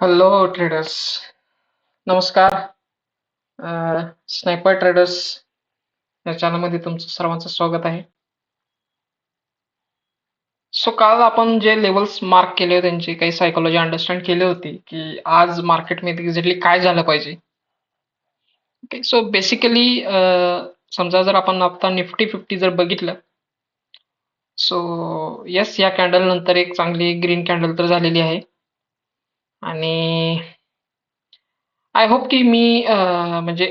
Hello traders, नमस्कार. Sniper traders या चॅनलमध्ये तुमचं सर्वांचं स्वागत आहे. सो काल आपण जे लेवल्स मार्क केले होते त्यांची काही सायकोलॉजी अंडरस्टँड केली होती की आज मार्केटमध्ये एक्झॅक्टली काय झालं पाहिजे. ओके, सो बेसिकली समजा जर आपण आता निफ्टी 50 जर बघितलं, सो येस, या कॅन्डल नंतर एक चांगली ग्रीन कॅन्डल तर झालेली आहे आणि आय होप की मी म्हणजे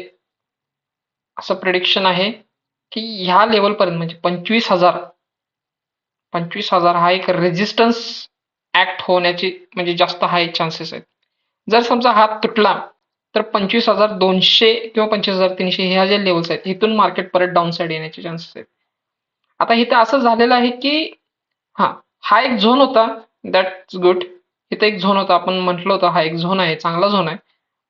असं प्रेडिक्शन आहे की ह्या लेवलपर्यंत म्हणजे 25,000 हा एक रेजिस्टन्स ऍक्ट होण्याची म्हणजे जास्त हाय चान्सेस आहेत. जर समजा हा तुटला तर 25,200 किंवा 25,300 ह्या ज्या लेवल्स आहेत इथून मार्केट परत डाऊन साइड येण्याचे चान्सेस आहेत. आता इथे असं झालेलं आहे की हा हा एक झोन होता, दॅट्स गुड. इथे एक झोन होता, आपण म्हटलं होतं हा एक झोन आहे, चांगला झोन आहे.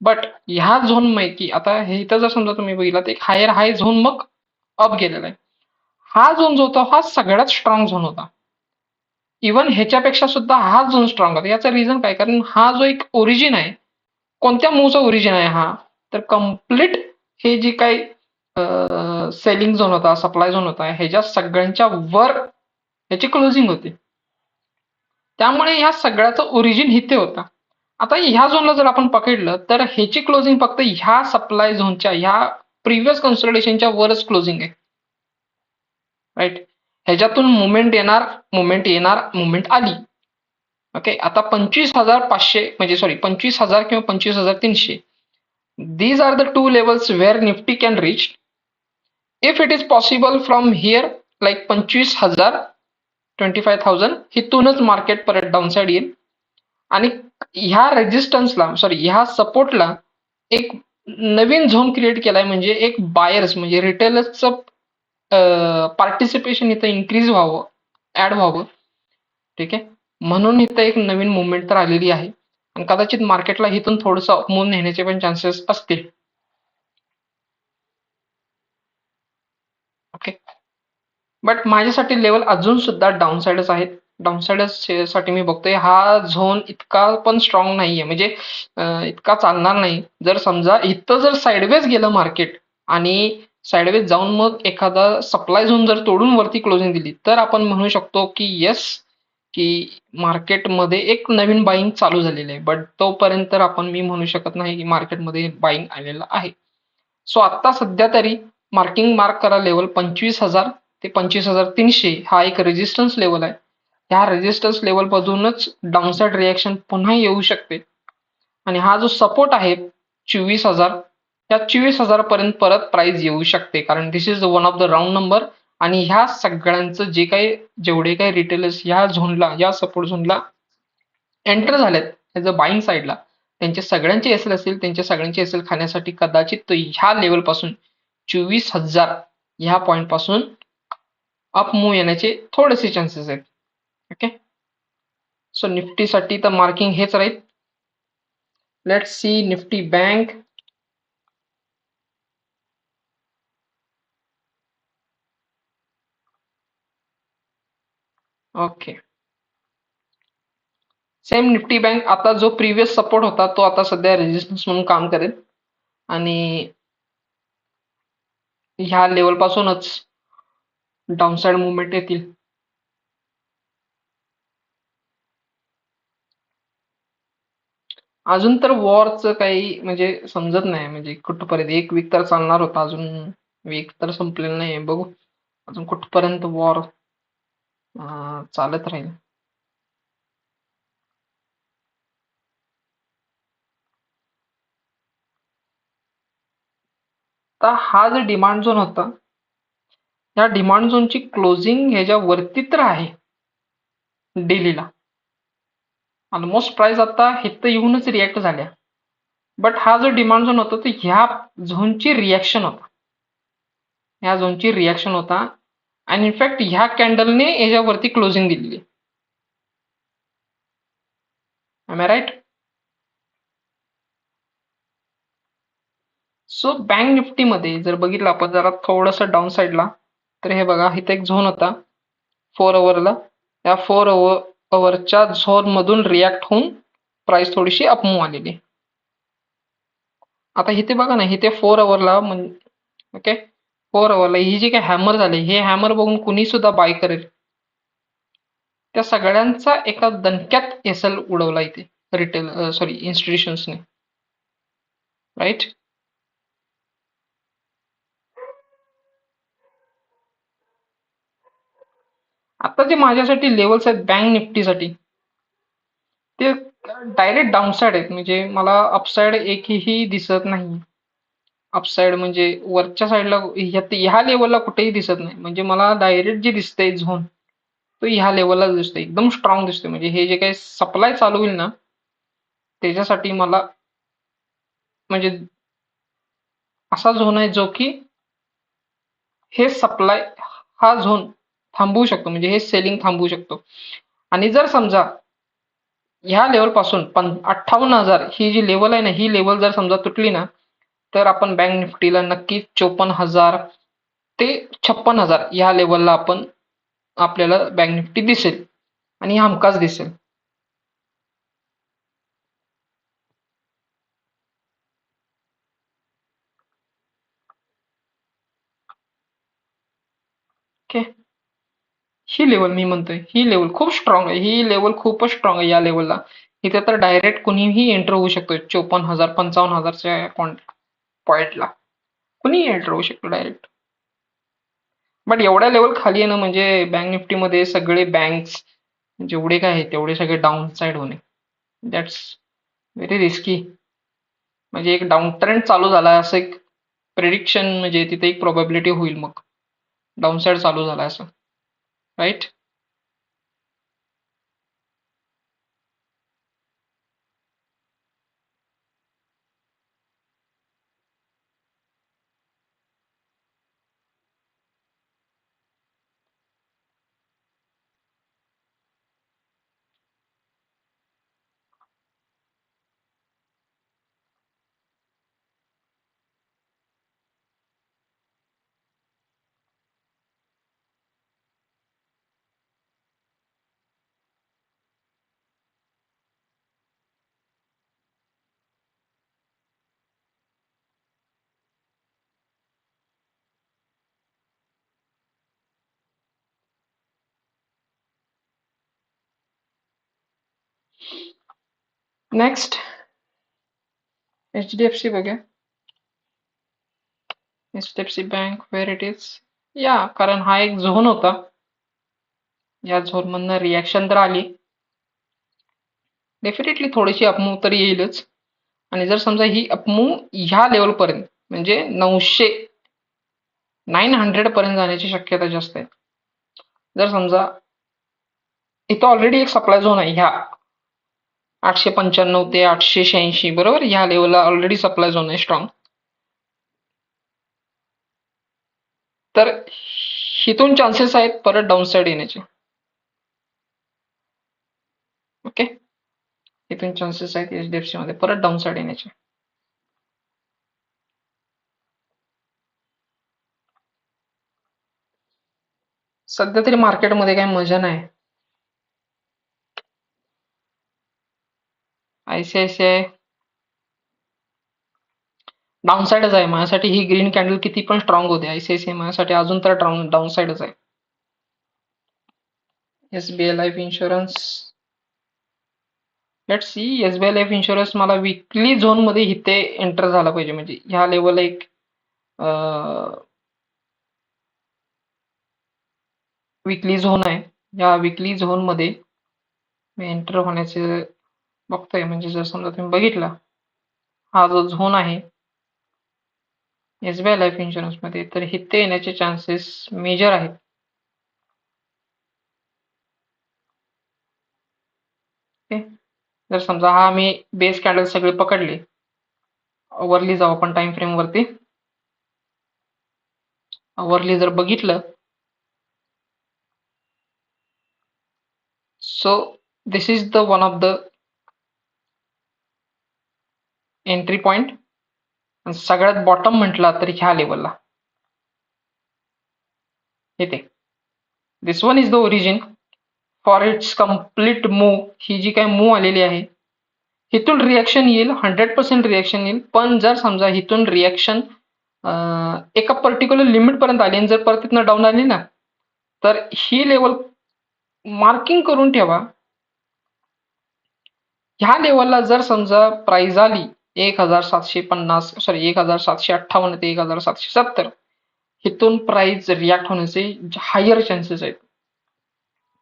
बट ह्या झोन पैकी आता हे इथं जर समजा तुम्ही बघितला तर एक हायर हाय झोन मग अप गेलेला आहे. हा झोन जो होता हा सगळ्यात स्ट्रॉंग झोन होता. इव्हन ह्याच्यापेक्षा सुद्धा हा झोन स्ट्रॉंग होता. याचं रिझन काय? कारण हा जो एक ओरिजिन आहे, कोणत्या मूवचा ओरिजिन आहे हा, तर कम्प्लीट हे जी काही सेलिंग झोन होता, सप्लाय झोन होता, ह्याच्या सगळ्यांच्या वर ह्याची क्लोजिंग होती. त्यामुळे ह्या सगळ्याचं ओरिजिन इथे होता. आता ह्या झोनला जर आपण पकडलं तर ह्याची क्लोजिंग फक्त ह्या सप्लाय झोनच्या ह्या प्रिव्हियस कन्सोलिडेशनच्या वरच क्लोजिंग आहे, राईट. ह्याच्यातून मुवमेंट येणार, मुवमेंट आली. ओके, आता 25,500 म्हणजे सॉरी 25,000 किंवा 25,300, these are the two levels where Nifty can reach if it is possible from here, like 25,000 25,000 हिथूनच market परत डाऊन साइड येईल आणि ह्या रेजिस्टन्सला सॉरी ह्या सपोर्टला एक नवीन झोन क्रिएट केलाय, म्हणजे एक बायर्स म्हणजे रिटेलर्सचं पार्टिसिपेशन इथं इन्क्रीज व्हावं, ऍड व्हावं. ठीक आहे, म्हणून इथं एक नवीन मुवमेंट तर आलेली आहे आणि कदाचित मार्केटला इथून थोडंसं अपमूव्ह नेण्याचे पण चान्सेस असतील. ओके, बट माझ्यासाठी लेवल अजून सुद्धा डाऊन साइडच आहेत. डाऊन साठी मी बघतोय हा झोन इतका पण स्ट्रॉंग नाहीये, म्हणजे इतका चालणार नाही. जर समजा इथं जर साइडवेज गेलं मार्केट आणि साइडवेज जाऊन मग एखादा सप्लाय झोन जर तोडून वरती क्लोजिंग दिली तर आपण म्हणू शकतो की येस, की मार्केटमध्ये एक नवीन बाईंग चालू झालेली आहे. बट तोपर्यंत आपण मी म्हणू शकत नाही की मार्केटमध्ये बाईंग आलेलं आहे. सो आता सध्या तरी मार्क करा लेवल 25,000 ते 25,300 हा एक रेजिस्टन्स लेवल आहे. ह्या रेजिस्टन्स लेवल मधूनच डाऊनसाइड रिएक्शन पुन्हा येऊ शकते आणि हा जो सपोर्ट आहे 24,000, त्या 24,000 पर्यंत परत प्राइस येऊ शकते, कारण this is one of the round number. आणि ह्या सगळ्यांचं जे काही जेवढे काही रिटेलर्स ह्या झोनला, या सपोर्ट झोनला एंटर झालेत ॲज अ बाईंग साईडला, त्यांचे सगळ्यांचे एसएल असतील, त्यांच्या सगळ्यांचे एसएल खाण्यासाठी कदाचित ह्या लेवल पासून 24,000 ह्या पॉइंट पासून अप मूव्ह येण्याचे थोडेसे चान्सेस आहेत. ओके, सो निफ्टीसाठी तर मार्किंग हेच राहील. Let's see Nifty bank. Okay, same Nifty bank आता जो प्रिव्हियस सपोर्ट होता तो आता सध्या रेजिस्टन्स म्हणून काम करेल आणि ह्या लेवल पासूनच डाऊनसाइड मुवमेंट येतील. अजून तर वॉरचं काही म्हणजे समजत नाही, म्हणजे कुठपर्यंत. एक वीक तर चालणार होता, अजून वीक तर संपलेलं नाही. बघू अजून कुठपर्यंत वॉर चालत राहील. आता हा जो डिमांड झोन होता, या डिमांड झोनची क्लोजिंग ह्याच्या वरती तर आहे डेलीला. ऑलमोस्ट प्राइस आता इथं येऊनच रिॲक्ट झाल्या. बट हा जो डिमांड झोन होता तो ह्या झोनची रिॲक्शन होता, ह्या झोनची रिॲक्शन होता आणि इनफॅक्ट ह्या कॅन्डलने ह्याच्यावरती क्लोजिंग दिलेली. Am I right? So bank निफ्टीमध्ये जर बघितलं आपण जरा थोडंसं डाऊन साईडला, तर हे बघा इथे एक झोन होता 4 अवरला. त्या 4 अवरच्या झोन मधून रिॲक्ट होऊन प्राइस थोडीशी अपमूव आलेली. आता इथे बघा ना, इथे 4 आवरला ओके, 4 आवरला ही जी काही हॅमर झाली, हे हॅमर बघून कुणी सुद्धा बाय करेल. त्या सगळ्यांचा एका दणक्यात एसएल उडवला इथे रिटेल सॉरी इन्स्टिट्यूशन्सने, राईट. आता जे माझ्यासाठी लेवल्स आहेत बँक निफ्टीसाठी, ते डायरेक्ट डाऊनसाइड आहेत. म्हणजे मला अपसाइड एकही दिसत नाही. अपसाइड म्हणजे वरच्या साईडला ह्या लेवलला कुठेही दिसत नाही. म्हणजे मला डायरेक्ट जे दिसतंय झोन, तो ह्या लेवलला दिसतोय, एकदम स्ट्रॉंग दिसतोय. म्हणजे हे जे काही सप्लाय चालू होईल ना, त्याच्यासाठी मला म्हणजे असा झोन आहे जो की हे सप्लाय हा झोन थांबवू शकतो. म्हणजे हे सेलिंग थांबवू शकतो. आणि जर समजा ह्या लेवल पासून 58,000 ही जी लेवल आहे ना, ही लेवल जर समजा तुटली ना, तर आपण बँक निफ्टीला नक्कीच 54,000 ते 56,000 या लेवलला आपल्याला बँक निफ्टी दिसेल, आणि हमखास दिसेल. ओके, ही लेवल मी म्हणतोय, ही लेवल खूप स्ट्रॉंग आहे. ही लेवल खूपच स्ट्रॉंग आहे. या लेवलला इथे तर डायरेक्ट कुणीही एंटर होऊ शकतो. 54,000 55,000च्या पॉईंटला कुणीही एंटर होऊ शकतो डायरेक्ट. बट एवढ्या लेवल खाली आहे ना, म्हणजे बँक निफ्टीमध्ये सगळे बँक्स जेवढे काय आहेत तेवढे सगळे डाऊन साइड होणे, दॅट्स व्हेरी रिस्की. म्हणजे एक डाऊन ट्रेंड चालू झाला असं एक प्रेडिक्शन, म्हणजे तिथे एक प्रोबॅबिलिटी होईल मग डाऊन साइड चालू झाला असं, राईट. नेक्स्ट HDFC बघूया. HDFC bank where it is, या कारण हा एक झोन होता, या झोन मधनं रिॲक्शन तर आली, डेफिनेटली थोडीशी अपमूव तर येईलच. आणि जर समजा ही अपमूव ह्या लेवल पर्यंत म्हणजे 900 पर्यंत जाण्याची शक्यता जास्त आहे. जर समजा इथं ऑलरेडी एक सप्लाय झोन आहे, ह्या 895 ते 886 बरोबर, ह्या लेवलला ऑलरेडी सप्लाय झोन आहे स्ट्रॉंग. तर इथून चान्सेस आहेत परत डाऊन साइड येण्याचे. ओके, इथून चान्सेस आहेत HDFC मध्ये परत डाऊन साइड येण्याचे. सध्या तरी मार्केटमध्ये काही मजा नाही. ICICI डाऊन साइडच आहे माझ्यासाठी. ही ग्रीन कॅन्डल किती पण स्ट्रॉंग होते, ICICI माझ्यासाठी अजून तर डाऊन साइडच आहे. SBI life insurance, let's see. SBI life insurance मला विकली झोन मध्ये इथे एंटर झाला पाहिजे. म्हणजे ह्या लेवलला एक विकली झोन आहे, या विकली झोन मध्ये मी एंटर होण्याचे बघतोय. म्हणजे जर समजा तुम्ही बघितला, हा जो झोन आहे SBI लाईफ इन्शुरन्स मध्ये, तर इथे येण्याचे चान्सेस मेजर आहेत. ओके, जर समजा हा मी बेस कॅन्डल सगळे पकडले, वरली जाऊ आपण टाइम फ्रेम वरती. वरली जर बघितलं, so this is the one of the entry point. सगळ्यात बॉटम म्हटला तर ह्या लेवलला येते. This one is the origin for its complete move. ही जी काही मूव आलेली आहे इथून रिॲक्शन येईल, 100% रिॲक्शन येईल. पण जर समजा इथून रिॲक्शन एका पर्टिक्युलर लिमिट पर्यंत आली आणि जर परत तिथनं डाऊन आली ना, तर ही लेवल मार्किंग करून ठेवा. ह्या लेवलला जर समजा प्राइस आली 1750, सॉरी 1758 ते 1770, इथून प्राइस रिॲक्ट होण्याचे हायर चान्सेस आहेत.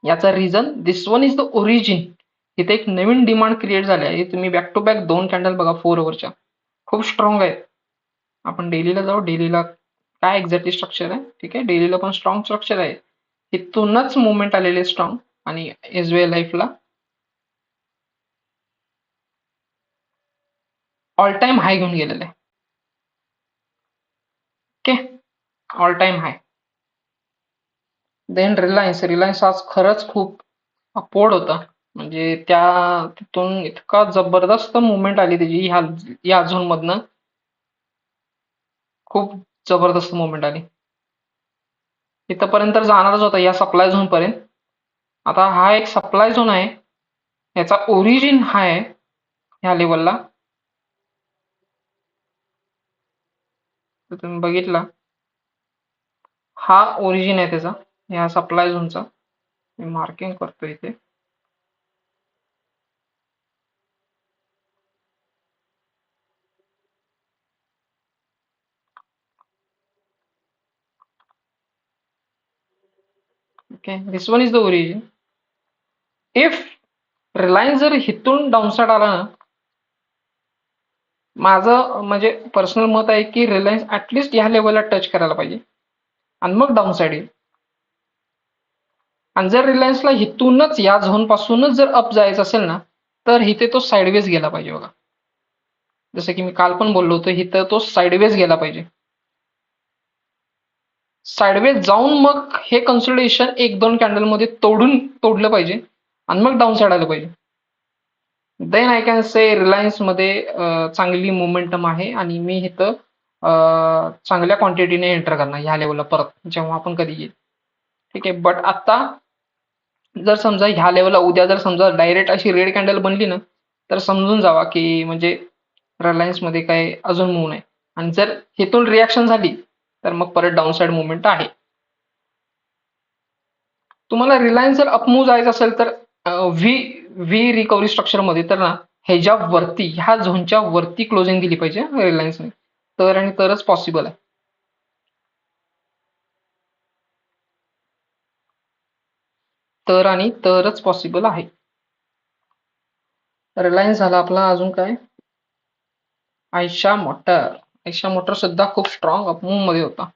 याचा reason this one is the origin. इथे एक नवीन डिमांड क्रिएट झाली आहे. तुम्ही बॅक टू बॅक 2 कॅन्डल बघा 4 अवरच्या, खूप स्ट्रॉंग आहे. आपण डेलीला जाऊ. डेलीला काय एक्झॅक्टली स्ट्रक्चर आहे, ठीक आहे. डेलीला पण स्ट्रॉंग स्ट्रक्चर आहे. इथूनच मुवमेंट आलेले स्ट्रॉंग. आणि एसबीआय लाईफला ऑल टाइम हाय घेऊन गेलेले आहे. ओके, ऑल टाइम हाय. देन रिलायन्स आज खरंच खूप अपवर्ड होता. म्हणजे त्या तिथून इतका जबरदस्त मुवमेंट आली त्याची या झोन मधनं, खूप जबरदस्त मुवमेंट आली. इथपर्यंत जाणारच होता या सप्लाय झोन पर्यंत. आता हा एक सप्लाय झोन आहे, याचा ओरिजिन हा आहे ह्या लेवलला. तर तुम्ही बघितला, हा ओरिजिन आहे त्याचा, ह्या सप्लाय झोनचा. मी मार्किंग करतो इथे. Okay, this one is the origin. If Reliance जर इथून डाऊनसाइड आला ना, माझं म्हणजे पर्सनल मत आहे की रिलायन्स ऍटलिस्ट ह्या लेवलला टच करायला पाहिजे आणि मग डाऊनसाइड येईल. आणि जर रिलायन्सला इथूनच या झोन पासूनच जर अप जायचं असेल ना, तर इथे तो साईडवेज गेला पाहिजे बघा. जसं की मी काल पण बोललो होतो, इथं तो साईडवेज गेला पाहिजे. साईडवेज जाऊन मग हे कन्सोलिडेशन 1-2 कॅन्डल मध्ये तोडलं पाहिजे आणि मग डाऊन साइड आलं पाहिजे. Then I can say Reliance मध्ये चांगली मोमेंटम आहे आणि मी इथं चांगल्या क्वांटिटीने एंटर करणार ह्या लेवलला परत जेव्हा आपण कधी येईल. ठीक आहे. बट आता जर समजा ह्या लेवलला उद्या जर समजा डायरेक्ट अशी रेड कॅन्डल बनली ना, तर समजून जावा की म्हणजे रिलायन्स मध्ये काय अजून मूव नाही. आणि जर इथून रिॲक्शन झाली तर मग परत डाऊन साइड मुवमेंट आहे. तुम्हाला रिलायन्स जर अपमूव्ह जायचं असेल तर व्ही व्ही रिकव्हरी स्ट्रक्चर मध्ये तर ना, ह्याच्या वरती, ह्या झोनच्या वरती क्लोजिंग दिली पाहिजे रिलायन्सने, तर आणि तरच पॉसिबल आहे. तर आणि तरच पॉसिबल आहे. रिलायन्स झाला आपला. अजून काय, आयशा मोटर सुद्धा खूप स्ट्रॉंग अपमूव्ह मध्ये होता.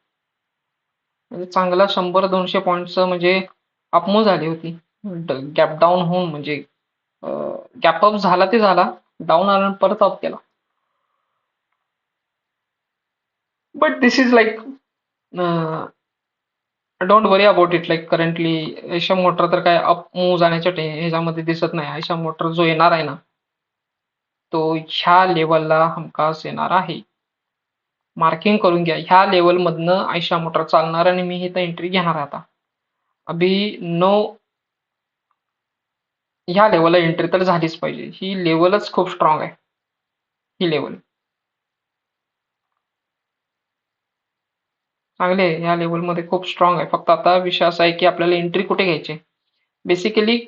म्हणजे चांगला 100-200 पॉईंटचं म्हणजे अपमूव्ह झाली होती. गॅप डाऊन होऊन म्हणजे गॅप अप झाला ते झाला, डाऊन आला आणि परत अप केला. But this is like don't worry about it. Like currently Ayesha motor तर काय अप मूव्ह जाण्याच्या ह्याच्यामध्ये दिसत नाही. आयशा मोटर जो येणार आहे ना, तो ह्या लेवलला हमखास येणार आहे. मार्किंग करून घ्या, ह्या लेवल मधनं आयशा मोटर चालणार आणि मी इथं एंट्री घेणार आहे आता. अभि नो, ह्या लेवलला एंट्री तर झालीच पाहिजे. ही लेवलच खूप स्ट्रॉंग आहे. ही लेवल चांगली आहे, ह्या लेवलमध्ये खूप स्ट्रॉंग आहे. फक्त आता विषय असा आहे की आपल्याला एंट्री कुठे घ्यायची. बेसिकली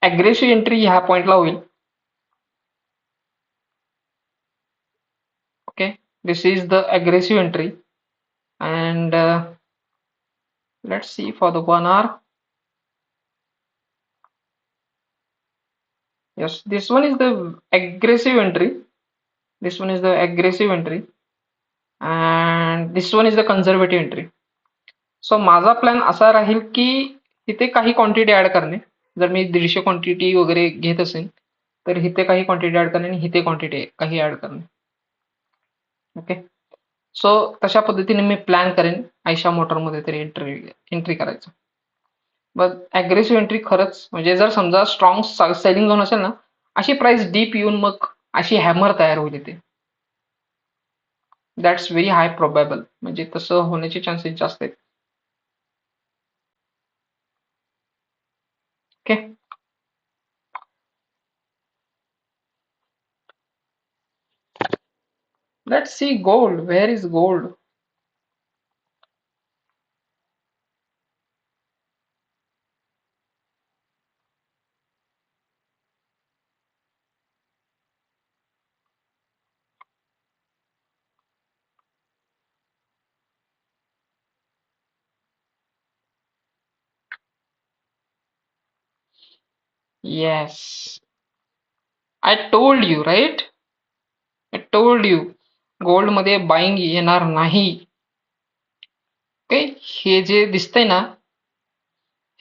अग्रेसिव्ह एंट्री ह्या पॉइंटला होईल. Okay, this is the aggressive entry and let's see for the 1 hour. Yes, this one is the aggressive entry. This one is the aggressive entry and this one is the conservative entry. So माझा plan असा राहील की इथे काही quantity add करणे. जर मी 150 quantity वगैरे घेत असेल तर इथे काही क्वांटिटी ऍड करणे आणि इथे क्वांटिटी काही ऍड करणे. ओके, सो तशा पद्धतीने मी प्लॅन करेन आयशा मोटरमध्ये तरी एंट्री करायचं. मग अग्रेसिव्ह एंट्री खरंच म्हणजे जर समजा स्ट्रॉंग सेलिंग झोन असेल ना, अशी प्राइस डीप येऊन मग अशी हॅमर तयार होईल इथे. दॅट्स व्हेरी हाय प्रोबॅबल, म्हणजे तसं होण्याचे चान्सेस जास्त आहेत. Okay, Let's see gold. Where is gold? Yes, I told you, right? I told you. Gold मध्ये बाईंग येणार नाही. ओके, हे जे दिसतंय ना,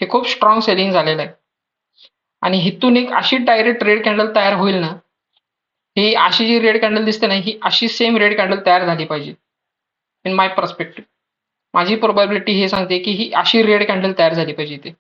हे खूप स्ट्रॉंग सेलिंग झालेलं आहे. आणि हिथून एक अशी डायरेक्ट रेड कॅन्डल तयार होईल ना, ही अशी जी रेड कॅन्डल दिसते ना, ही अशी सेम रेड कॅन्डल तयार झाली पाहिजे इन माय पर्स्पेक्टिव्ह. माझी प्रोबॅबिलिटी हे सांगते की ही अशी रेड कॅन्डल तयार झाली पाहिजे इथे.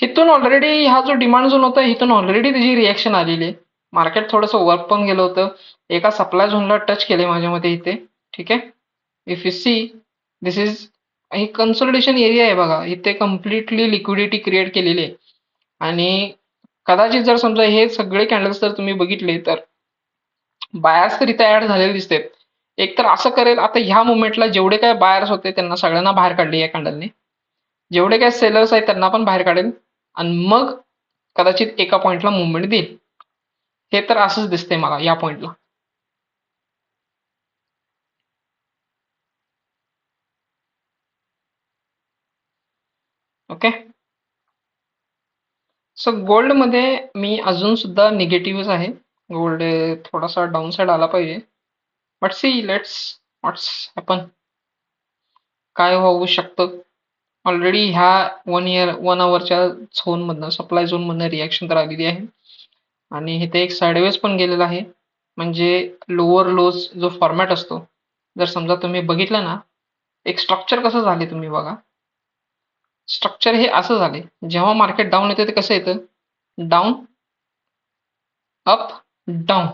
इथून ऑलरेडी हा जो डिमांड झोन होता, इथून ऑलरेडी त्याची रिॲक्शन आलेली आहे. मार्केट थोडंसं वर पण गेलं होतं, एका सप्लाय झोनला टच केले माझ्या मते इथे. ठीक आहे, if you see this is he consolidation area आहे बघा, इथे कम्प्लिटली लिक्विडिटी क्रिएट केलेली आहे. आणि कदाचित जर समजा हे सगळे कॅन्डल्स जर तुम्ही बघितले तर बायर्स तर इथे ऍड झालेले दिसते. एक तर असं करेल, आता ह्या मुवमेंटला जेवढे काय बायर्स होते त्यांना सगळ्यांना बाहेर काढले या कॅन्डलने, जेवढे काय सेलर्स आहेत त्यांना पण बाहेर काढेल आणि मग कदाचित एका पॉइंटला मुवमेंट देईल. हे तर असंच दिसतंय मला या पॉइंटला. ओके, सो गोल्ड मध्ये मी अजून सुद्धा निगेटिव्हच आहे. गोल्ड थोडासा डाऊन साइड आला पाहिजे, but see let's what's happen, काय होऊ शकतं. ऑलरेडी ह्या 1 आवरच्या झोन मधनं, सप्लाय झोन मधनं रिॲक्शन तर आलेली आहे. आणि इथे एक साइडवेज पण गेलेला आहे. म्हणजे लोअर लोज जो फॉर्मॅट असतो, जर समजा तुम्ही बघितलं ना, एक स्ट्रक्चर कसं झाले तुम्ही बघा. स्ट्रक्चर हे असं झाले, जेव्हा मार्केट डाऊन येते ते कसं येतं, डाऊन अप डाऊन,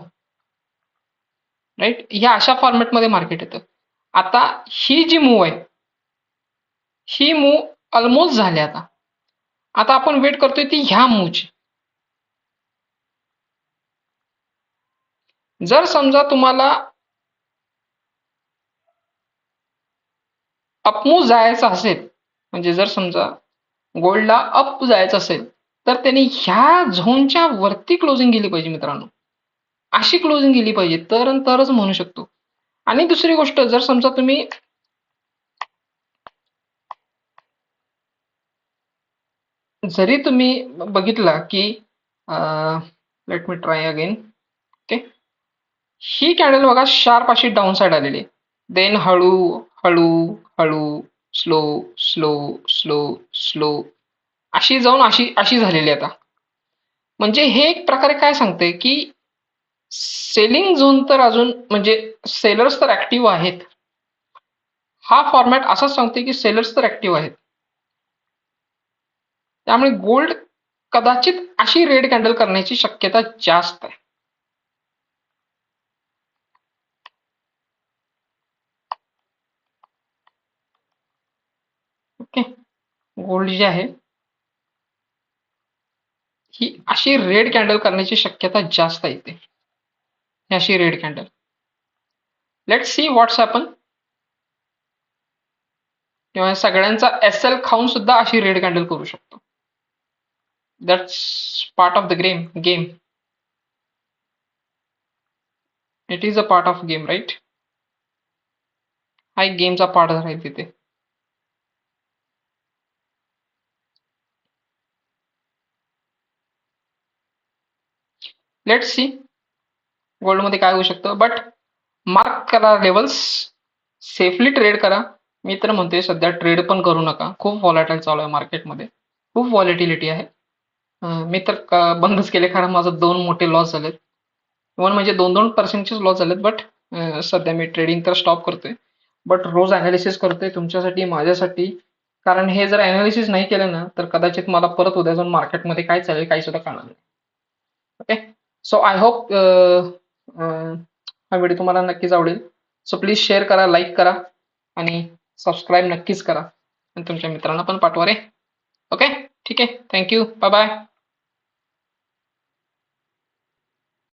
राईट. ह्या अशा फॉर्मॅटमध्ये मार्केट येतं. आता ही जी मूव आहे, ही मूव ऑलमोस्ट झाली. आता आता आपण वेट करतोय ती ह्या मूवची. जर समजा तुम्हाला अपमूव्ह जायचं असेल, म्हणजे जर समजा गोल्डला अप जायचं असेल, तर त्यांनी ह्या झोनच्या वरती क्लोजिंग गेली पाहिजे मित्रांनो. अशी क्लोजिंग गेली पाहिजे तरच म्हणू शकतो. आणि दुसरी गोष्ट, जर समजा तुम्ही जरी तुम्ही बघितला की let me try again. Okay, ही कॅन्डल बघा शार्प अशी डाऊन साइड आलेली आहे. देन हळू हळू हळू, स्लो स्लो स्लो स्लो, अशी जाऊन अशी अशी झालेली आता. म्हणजे हे एक प्रकारे काय सांगते की सेलिंग झोन तर अजून, म्हणजे सेलर्स तर ऍक्टिव्ह आहेत. हा फॉर्मॅट असाच सांगते की सेलर्स तर ऍक्टिव्ह आहेत. त्यामुळे गोल्ड कदाचित अशी रेड कॅन्डल करण्याची शक्यता जास्त आहे. ओके, गोल्ड जी आहे ही अशी रेड कॅन्डल करण्याची शक्यता जास्त येते. ही अशी रेड कॅन्डल. लेट सी व्हॉट्स हॅपन. किंवा सगळ्यांचा एसएल खाऊन सुद्धा अशी रेड कॅन्डल करू शकतो. That's part of the game. It is a part of game, right. हा एक गेमचा पार्ट आहे तिथे. लेट सी गोल्डमध्ये काय होऊ शकतं. बट मार्क करा लेवल्स, सेफली ट्रेड करा. मी तर म्हणतोय सध्या ट्रेड पण करू नका, खूप व्हॉलेटाईल चालू आहे मार्केटमध्ये, खूप व्हॉलेटिलिटी आहे. मी तर बंदच केले, कारण माझं 2 मोठे लॉस झालेत. इव्हन म्हणजे 2-2% लॉस झालेत. बट सध्या मी ट्रेडिंग तर स्टॉप करतोय. बट रोज अनालिसिस करतोय तुमच्यासाठी, माझ्यासाठी. कारण हे जर अनालिसिस नाही केलं ना, तर कदाचित मला परत उद्या जाऊन मार्केटमध्ये काय चालेल काही सुद्धा कळणार नाही. ओके, सो आय होप हा व्हिडिओ तुम्हाला नक्कीच आवडेल. सो प्लीज शेअर करा, लाईक करा आणि सबस्क्राईब नक्कीच करा आणि तुमच्या मित्रांना पण पाठवा रे. ओके, ठीक आहे. थँक्यू. Bye bye.